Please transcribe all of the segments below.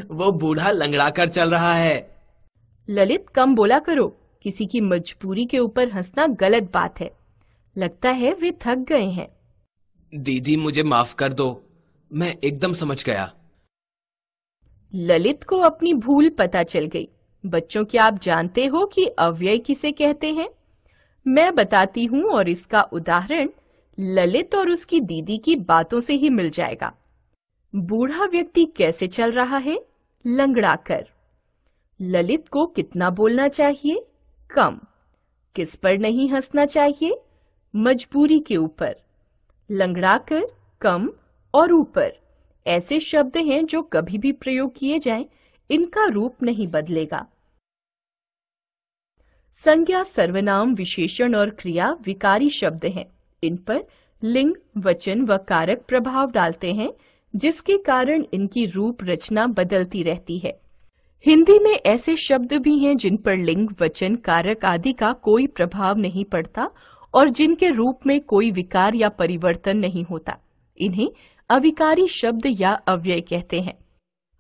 वो बूढ़ा लंगड़ा कर चल रहा है। ललित, कम बोला करो। किसी की मजबूरी के ऊपर हंसना गलत बात है। लगता है वे थक गए हैं। दीदी, मुझे माफ कर दो, मैं एकदम समझ गया। ललित को अपनी भूल पता चल गई। बच्चों, क्या आप जानते हो कि अव्यय किसे कहते हैं? मैं बताती हूँ और इसका उदाहरण ललित और उसकी दीदी की बातों से ही मिल जाएगा। बूढ़ा व्यक्ति कैसे चल रहा है? लंगड़ा कर। ललित को कितना बोलना चाहिए? कम। किस पर नहीं हंसना चाहिए? मजबूरी के ऊपर। लंगड़ा कर, कम और ऊपर ऐसे शब्द हैं जो कभी भी प्रयोग किए जाएं, इनका रूप नहीं बदलेगा। संज्ञा, सर्वनाम, विशेषण और क्रिया विकारी शब्द हैं। इन पर लिंग, वचन व कारक प्रभाव डालते हैं, जिसके कारण इनकी रूप रचना बदलती रहती है। हिंदी में ऐसे शब्द भी हैं जिन पर लिंग, वचन, कारक आदि का कोई प्रभाव नहीं पड़ता और जिनके रूप में कोई विकार या परिवर्तन नहीं होता। इन्हें अविकारी शब्द या अव्यय कहते हैं।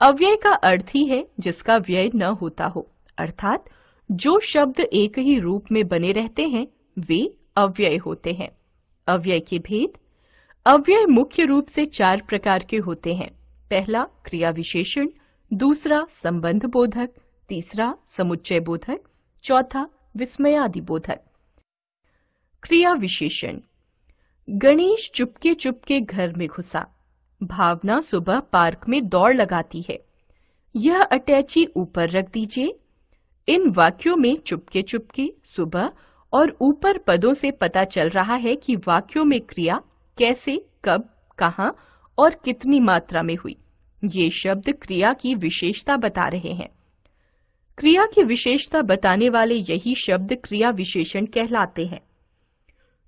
अव्यय का अर्थ ही है जिसका व्यय न होता हो, अर्थात जो शब्द एक ही रूप में बने रहते हैं वे अव्यय होते हैं। अव्यय के भेद। अव्यय मुख्य रूप से 4 प्रकार के होते हैं। पहला क्रिया विशेषण, दूसरा संबंध बोधक, तीसरा समुच्चय बोधक, चौथा विस्मयादि बोधक। क्रिया विशेषण। गणेश चुपके चुपके घर में घुसा। भावना सुबह पार्क में दौड़ लगाती है। यह अटैची ऊपर रख दीजिए। इन वाक्यों में चुपके चुपके, सुबह और ऊपर पदों से पता चल रहा है कि वाक्यों में क्रिया कैसे, कब, कहाँ और कितनी मात्रा में हुई। ये शब्द क्रिया की विशेषता बता रहे हैं। क्रिया की विशेषता बताने वाले यही शब्द क्रिया विशेषण कहलाते हैं।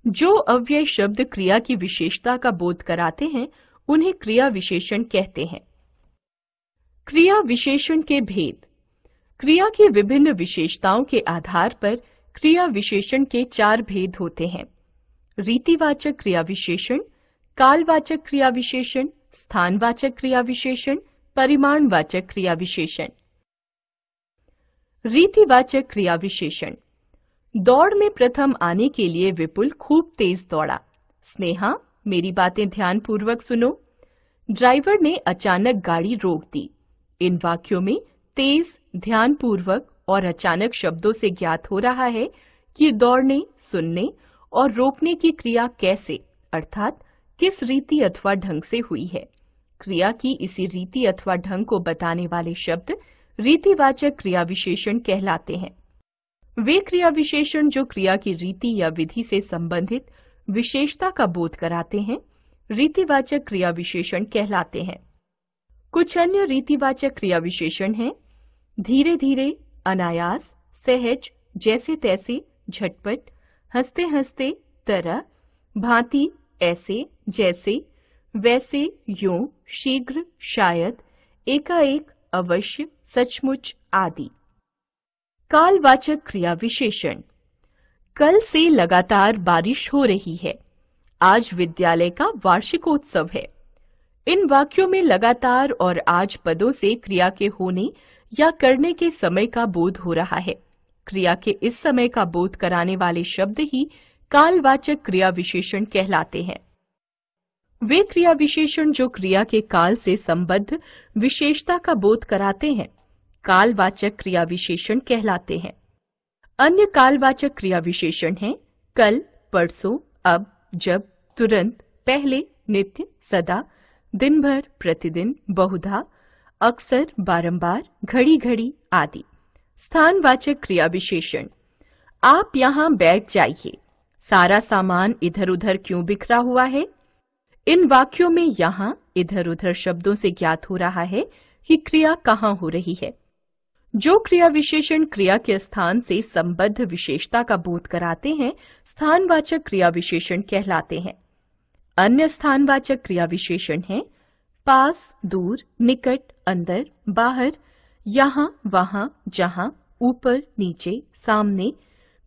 जो अव्यय शब्द क्रिया की विशेषता का बोध कराते हैं उन्हें क्रिया विशेषण कहते हैं। क्रिया विशेषण के भेद। क्रिया की विभिन्न विशेषताओं के आधार पर क्रिया विशेषण के 4 भेद होते हैं। रीतिवाचक क्रिया विशेषण, कालवाचक क्रिया विशेषण, स्थानवाचक क्रिया विशेषण, परिमाणवाचक क्रिया विशेषण। रीतिवाचक क्रिया विशेषण। दौड़ में प्रथम आने के लिए विपुल खूब तेज दौड़ा। स्नेहा, मेरी बातें ध्यानपूर्वक सुनो। ड्राइवर ने अचानक गाड़ी रोक दी। इन वाक्यों में तेज, ध्यानपूर्वक और अचानक शब्दों से ज्ञात हो रहा है कि दौड़ने, सुनने और रोकने की क्रिया कैसे, अर्थात किस रीति अथवा ढंग से हुई है। क्रिया की इसी रीति अथवा ढंग को बताने वाले शब्द रीतिवाचक क्रिया विशेषण कहलाते हैं। वे क्रिया विशेषण जो क्रिया की रीति या विधि से संबंधित विशेषता का बोध कराते हैं, रीतिवाचक क्रिया विशेषण कहलाते हैं। कुछ अन्य रीतिवाचक क्रिया विशेषण हैं: धीरे धीरे, अनायास, सहज, जैसे तैसे, झटपट, हंसते हंसते, तरह, भांति, ऐसे, जैसे, वैसे, यूं, शीघ्र, शायद, एकाएक, अवश्य, सचमुच आदि। कालवाचक क्रिया विशेषण। कल से लगातार बारिश हो रही है। आज विद्यालय का वार्षिकोत्सव है। इन वाक्यों में लगातार और आज पदों से क्रिया के होने या करने के समय का बोध हो रहा है। क्रिया के इस समय का बोध कराने वाले शब्द ही कालवाचक क्रिया विशेषण कहलाते हैं। वे क्रिया विशेषण जो क्रिया के काल से संबद्ध विशेषता का बोध कराते हैं, कालवाचक क्रिया विशेषण कहलाते हैं। अन्य कालवाचक क्रिया विशेषण हैं कल, परसों, अब, जब, तुरंत, पहले, नित्य, सदा, दिन भर, प्रतिदिन, बहुधा, अक्सर, बारंबार, घड़ी घड़ी आदि। स्थानवाचक क्रिया विशेषण। आप यहाँ बैठ जाइए। सारा सामान इधर उधर क्यों बिखरा हुआ है? इन वाक्यों में यहाँ, इधर उधर शब्दों से ज्ञात हो रहा है कि क्रिया कहाँ हो रही है। जो क्रिया विशेषण क्रिया के स्थान से संबद्ध विशेषता का बोध कराते हैं, स्थानवाचक क्रिया विशेषण कहलाते हैं। अन्य स्थानवाचक क्रिया विशेषण हैं पास, दूर, निकट, अंदर, बाहर, यहाँ, वहां, जहां, ऊपर, नीचे, सामने,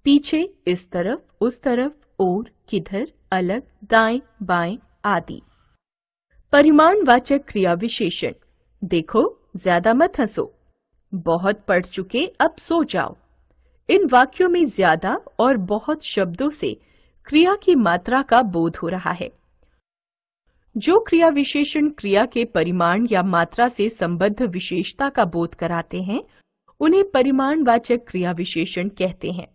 पीछे, इस तरफ, उस तरफ, और, किधर, अलग, दाएं, बाएं आदि। परिमाणवाचक क्रिया विशेषण। देखो, ज्यादा मत हंसो। बहुत पढ़ चुके, अब सो जाओ। इन वाक्यों में ज्यादा और बहुत शब्दों से क्रिया की मात्रा का बोध हो रहा है। जो क्रिया विशेषण क्रिया के परिमाण या मात्रा से संबद्ध विशेषता का बोध कराते हैं, उन्हें परिमाणवाचक क्रिया विशेषण कहते हैं।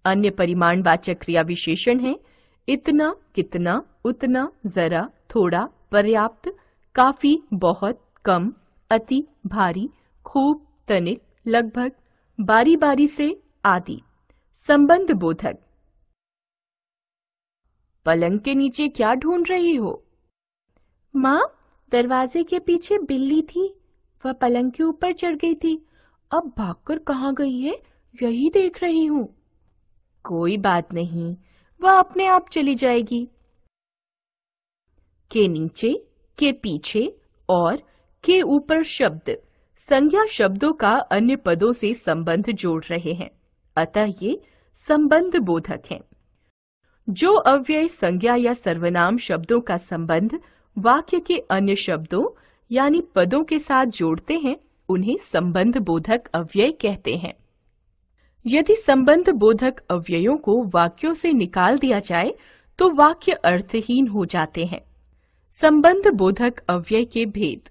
अन्य परिमाणवाचक क्रिया विशेषण हैं इतना, कितना, उतना, जरा, थोड़ा, पर्याप्त, काफी, बहुत, कम, अति, भारी, खूब, तनिक, लगभग, बारी बारी से आदि। संबंध बोधक। पलंग के नीचे क्या ढूंढ रही हो? माँ, दरवाजे के पीछे बिल्ली थी, वह पलंग के ऊपर चढ़ गई थी। अब भागकर कहाँ गई है, यही देख रही हूँ। कोई बात नहीं, वह अपने आप चली जाएगी। के नीचे, के पीछे और के ऊपर शब्द संज्ञा शब्दों का अन्य पदों से संबंध जोड़ रहे हैं, अतः ये संबंध बोधक हैं। जो अव्यय संज्ञा या सर्वनाम शब्दों का संबंध वाक्य के अन्य शब्दों यानी पदों के साथ जोड़ते हैं, उन्हें संबंध बोधक अव्यय कहते हैं। यदि संबंध बोधक अव्ययों को वाक्यों से निकाल दिया जाए तो वाक्य अर्थहीन हो जाते हैं। संबंध बोधक अव्यय के भेद।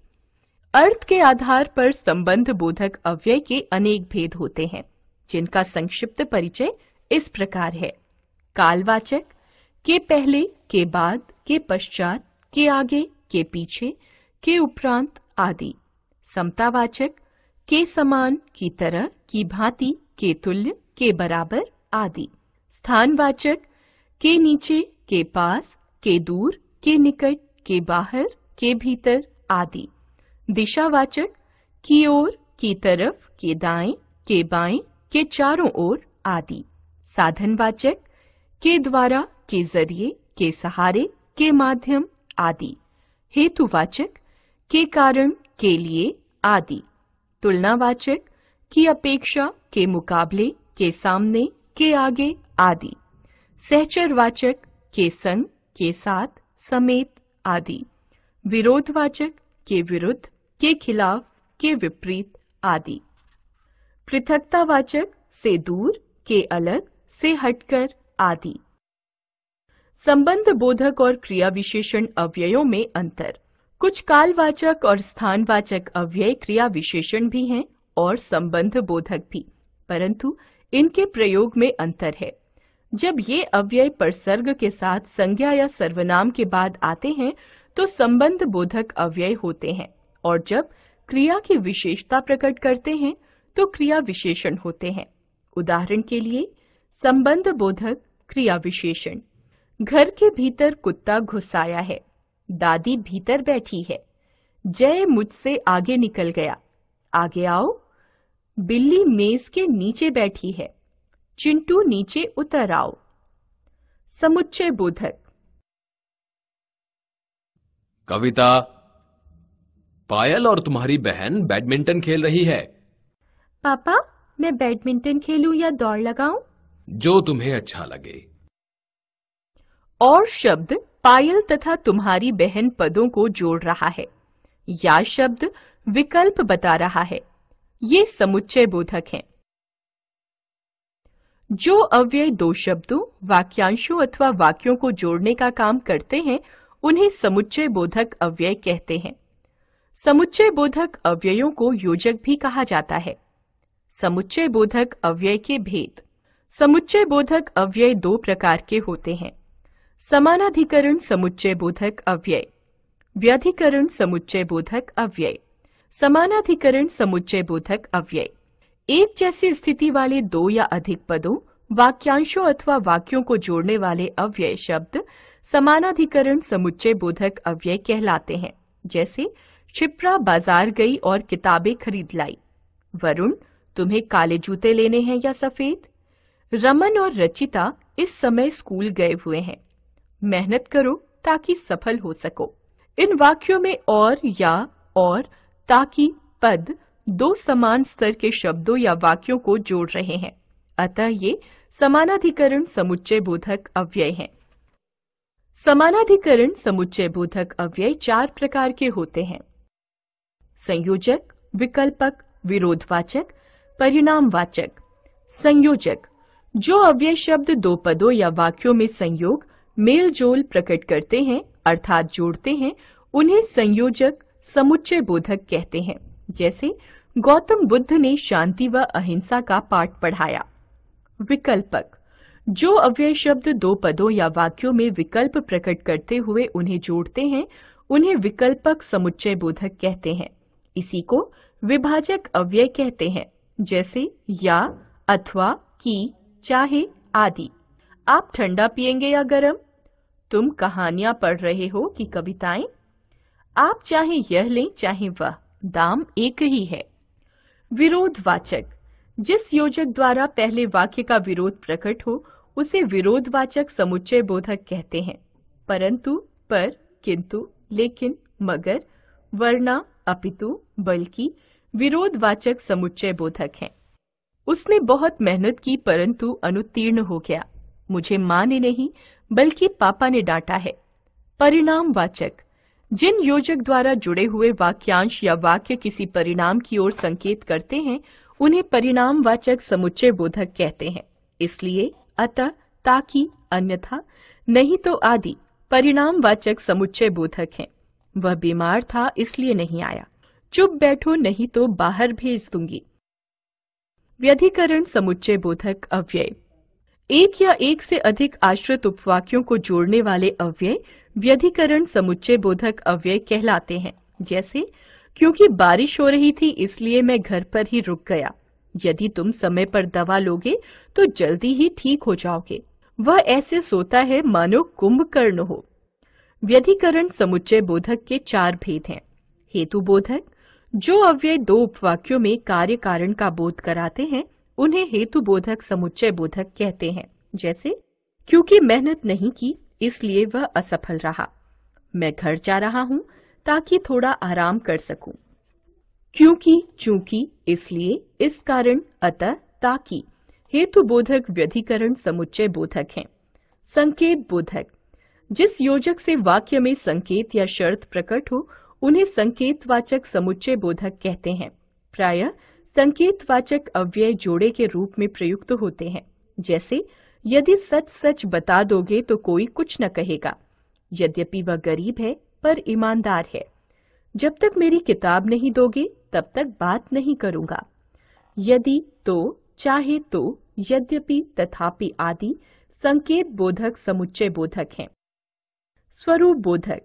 अर्थ के आधार पर संबंध बोधक अव्यय के अनेक भेद होते हैं, जिनका संक्षिप्त परिचय इस प्रकार है। कालवाचक, के पहले, के बाद, के पश्चात, के आगे, के पीछे, के उपरांत आदि। समतावाचक, के समान, की तरह, की भांति, के तुल्य, के बराबर आदि। स्थानवाचक, के नीचे, के पास, के दूर, के निकट, के बाहर, के भीतर आदि। दिशावाचक, की ओर, की तरफ, के दाएं, के बाएं, के चारों ओर आदि। साधनवाचक, के द्वारा, के जरिए, के सहारे, के माध्यम आदि। हेतुवाचक, के कारण, के लिए आदि। तुलनावाचक, की अपेक्षा, के मुकाबले, के सामने, के आगे आदि। सहचरवाचक, के संग, के साथ, समेत आदि। विरोधवाचक, के विरुद्ध, के खिलाफ, के विपरीत आदि। पृथकतावाचक, से दूर, के अलग, से हटकर आदि। संबंध बोधक और क्रिया विशेषण अव्ययों में अंतर। कुछ कालवाचक और स्थानवाचक अव्यय क्रिया विशेषण भी हैं और संबंध बोधक भी, परंतु इनके प्रयोग में अंतर है। जब ये अव्यय परसर्ग के साथ संज्ञा या सर्वनाम के बाद आते हैं तो संबंध बोधक अव्यय होते हैं, और जब क्रिया की विशेषता प्रकट करते हैं तो क्रिया विशेषण होते हैं। उदाहरण के लिए संबंध बोधक क्रिया विशेषण। घर के भीतर कुत्ता घुस आया है। दादी भीतर बैठी है। जय मुझसे आगे निकल गया। आगे आओ। बिल्ली मेज के नीचे बैठी है। चिंटू नीचे उतर आओ। समुच्चय बोधक। कविता, पायल और तुम्हारी बहन बैडमिंटन खेल रही है। पापा, मैं बैडमिंटन खेलूं या दौड़ लगाऊं? जो तुम्हें अच्छा लगे। और शब्द पायल तथा तुम्हारी बहन पदों को जोड़ रहा है। या शब्द विकल्प बता रहा है। ये समुच्चय बोधक हैं। जो अव्यय दो शब्दों, वाक्यांशों अथवा वाक्यों को जोड़ने का काम करते हैं, उन्हें समुच्चय बोधक अव्यय कहते हैं। समुच्चय बोधक अव्ययों को योजक भी कहा जाता है। समुच्चय बोधक अव्यय के भेद। समुच्चय बोधक अव्यय दो प्रकार के होते हैं। समानाधिकरण समुच्चय बोधक अव्यय, व्यधिकरण समुच्चय बोधक अव्यय। समानाधिकरण समुच्चय बोधक अव्यय एक जैसी स्थिति वाले दो या अधिक पदों, वाक्यांशों अथवा वाक्यों को जोड़ने वाले अव्यय शब्द समानाधिकरण समुच्चय बोधक अव्यय कहलाते हैं। जैसे क्षिप्रा बाजार गई और किताबें खरीद लाई। वरुण, तुम्हें काले जूते लेने हैं या सफेद? रमन और रचिता इस समय स्कूल गए हुए हैं। मेहनत करो ताकि सफल हो सको। इन वाक्यों में और, या, और, ताकि पद दो समान स्तर के शब्दों या वाक्यों को जोड़ रहे हैं, अतः ये समानाधिकरण समुच्चय बोधक अव्यय हैं। समानाधिकरण समुच्चय बोधक अव्यय चार प्रकार के होते हैं। संयोजक, विकल्पक, विरोधवाचक, परिणामवाचक। संयोजक, जो अव्यय शब्द दो पदों या वाक्यों में संयोग, मेल जोल प्रकट करते हैं अर्थात जोड़ते हैं, उन्हें संयोजक समुच्चय बोधक कहते हैं। जैसे गौतम बुद्ध ने शांति व अहिंसा का पाठ पढ़ाया। विकल्पक, जो अव्यय शब्द दो पदों या वाक्यों में विकल्प प्रकट करते हुए उन्हें जोड़ते हैं, उन्हें विकल्पक समुच्चय बोधक कहते हैं। इसी को विभाजक अव्यय कहते हैं, जैसे या, अथवा, की, चाहे आदि। आप ठंडा पिएंगे या गरम? तुम कहानियां पढ़ रहे हो कि कविताएं? आप चाहे यह लें चाहे वह, दाम एक ही है। विरोधवाचक, जिस योजक द्वारा पहले वाक्य का विरोध प्रकट हो उसे विरोधवाचक समुच्चय बोधक कहते हैं। परंतु, पर, किंतु, लेकिन, मगर, वरना, अपितु, बल्कि विरोधवाचक समुच्चय बोधक हैं। उसने बहुत मेहनत की परंतु अनुत्तीर्ण हो गया। मुझे माँ ने नहीं बल्कि पापा ने डांटा है। परिणामवाचक, जिन योजक द्वारा जुड़े हुए वाक्यांश या वाक्य किसी परिणाम की ओर संकेत करते हैं, उन्हें परिणामवाचक समुच्चय बोधक कहते हैं। इसलिए अतः, ताकि, अन्यथा, नहीं तो आदि परिणामवाचक समुच्चय बोधक हैं। वह बीमार था इसलिए नहीं आया। चुप बैठो नहीं तो बाहर भेज दूंगी। व्यधिकरण समुच्चय बोधक अव्यय, एक या एक से अधिक आश्रित उपवाक्यों को जोड़ने वाले अव्यय व्यधिकरण समुच्चय बोधक अव्यय कहलाते हैं। जैसे, क्योंकि बारिश हो रही थी इसलिए मैं घर पर ही रुक गया। यदि तुम समय पर दवा लोगे तो जल्दी ही ठीक हो जाओगे। वह ऐसे सोता है मानो कुंभकर्ण हो। व्यधिकरण समुच्चय बोधक के चार भेद हैं। हेतु बोधक, जो अव्यय दो उपवाक्यों में कार्य कारण का बोध कराते हैं, उन्हें हेतु बोधक समुच्चय बोधक कहते हैं। जैसे, क्योंकि मेहनत नहीं की इसलिए वह असफल रहा। मैं घर जा रहा हूँ ताकि थोड़ा आराम कर सकूं। क्योंकि, चूंकि, इसलिए, इस कारण, अतः, ताकि हेतु बोधक व्यधिकरण समुच्चय बोधक हैं। संकेत बोधक, जिस योजक से वाक्य में संकेत या शर्त प्रकट हो उन्हें संकेतवाचक समुच्चय बोधक कहते हैं। प्रायः संकेतवाचक अव्यय जोड़े के रूप में प्रयुक्त होते हैं। जैसे, यदि सच सच बता दोगे तो कोई कुछ न कहेगा। यद्यपि वह गरीब है पर ईमानदार है। जब तक मेरी किताब नहीं दोगे तब तक बात नहीं करूंगा। यदि, तो, चाहे तो, यद्यपि, तथापि आदि संकेत बोधक समुच्चय बोधक हैं। स्वरूप बोधक,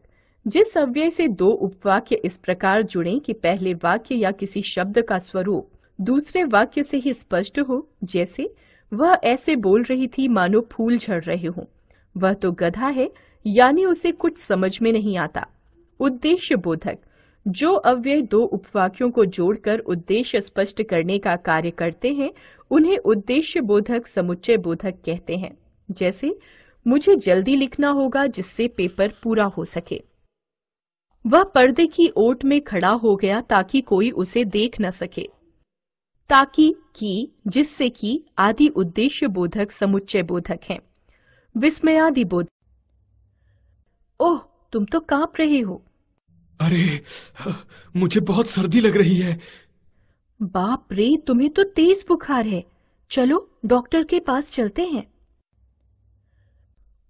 जिस अव्यय से दो उपवाक्य इस प्रकार जुड़ें कि पहले वाक्य या किसी शब्द का स्वरूप दूसरे वाक्य से ही स्पष्ट हो। जैसे, वह ऐसे बोल रही थी मानो फूल झड़ रहे हों। वह तो गधा है यानी उसे कुछ समझ में नहीं आता। उद्देश्य बोधक, जो अव्यय दो उपवाक्यों को जोड़कर उद्देश्य स्पष्ट करने का कार्य करते हैं, उन्हें उद्देश्य बोधक समुच्चय बोधक कहते हैं। जैसे, मुझे जल्दी लिखना होगा जिससे पेपर पूरा हो सके। वह पर्दे की ओट में खड़ा हो गया ताकि कोई उसे देख न सके। ताकि, की, जिससे कि आदि उद्देश्य बोधक समुच्चय बोधक हैं। विस्मयादि बोधक, ओह, तुम तो कांप रहे हो। अरे, मुझे बहुत सर्दी लग रही है। बाप रे, तुम्हें तो तेज बुखार है। चलो डॉक्टर के पास चलते हैं।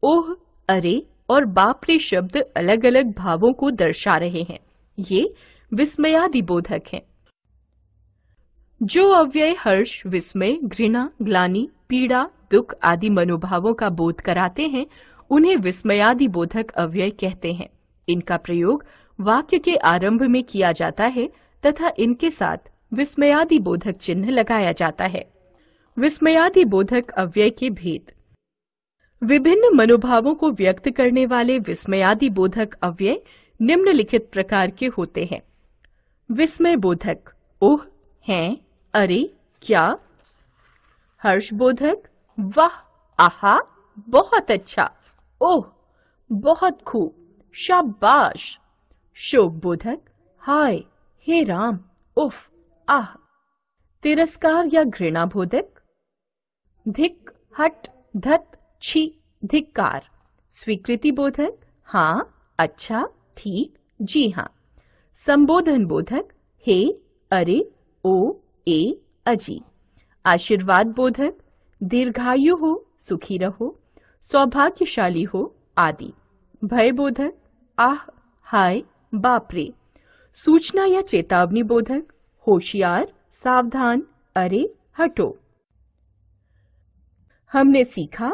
ओह, अरे और बाप रे शब्द अलग अलग भावों को दर्शा रहे हैं। ये विस्मयादि बोधक हैं। जो अव्यय हर्ष, विस्मय, घृणा, ग्लानि, पीड़ा, दुख आदि मनोभावों का बोध कराते हैं, उन्हें विस्मयादि बोधक अव्यय कहते हैं। इनका प्रयोग वाक्य के आरंभ में किया जाता है तथा इनके साथ विस्मयादि बोधक चिन्ह लगाया जाता है। विस्मयादि बोधक अव्यय के भेद, विभिन्न मनोभावों को व्यक्त करने वाले विस्मयादि बोधक अव्यय निम्नलिखित प्रकार के होते हैं। विस्मय बोधक, ओह, हैं, अरे, क्या। हर्ष बोधक, वाह, आहा, बहुत अच्छा, ओह, बहुत खूब, शाबाश। शोक बोधक, हाय, हे राम, उफ, आह। तिरस्कार या घृणा बोधक, धिक, हट, धत, छी, धिक्कार। स्वीकृति बोधक, हाँ, अच्छा, ठीक, जी हाँ। संबोधन बोधक, हे, अरे, ओ, ए, अजी। आशीर्वाद बोधक, दीर्घायु हो, सुखी रहो, सौभाग्यशाली हो आदि। भय बोधक, आह, हाय, बापरे। सूचना या चेतावनी बोधक, होशियार, सावधान, अरे, हटो। हमने सीखा,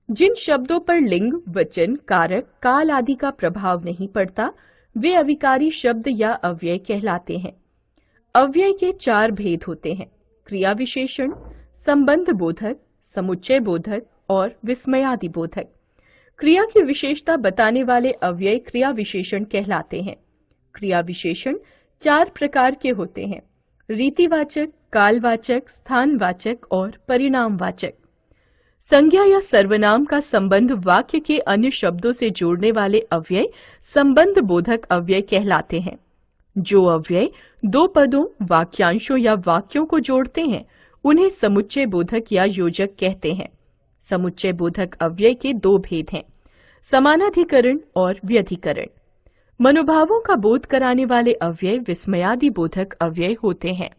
जिन शब्दों पर लिंग, वचन, कारक, काल आदि का प्रभाव नहीं पड़ता वे अविकारी शब्द या अव्यय कहलाते हैं। अव्यय के 4 भेद होते हैं: क्रिया विशेषण, संबंध बोधक, समुच्चय बोधक और विस्मयादि बोधक। क्रिया की विशेषता बताने वाले अव्यय क्रिया विशेषण कहलाते हैं। क्रिया विशेषण 4 प्रकार के होते हैं: रीतिवाचक, कालवाचक, स्थानवाचक और परिणामवाचक। संज्ञा या सर्वनाम का संबंध वाक्य के अन्य शब्दों से जोड़ने वाले अव्यय संबंध बोधक अव्यय कहलाते हैं। जो अव्यय 2 पदों, वाक्यांशों या वाक्यों को जोड़ते हैं उन्हें समुच्चय बोधक या योजक कहते हैं। समुच्चय बोधक अव्यय के 2 भेद हैं: समानाधिकरण और व्यधिकरण। मनोभावों का बोध कराने वाले अव्यय विस्मयादि बोधक अव्यय होते हैं।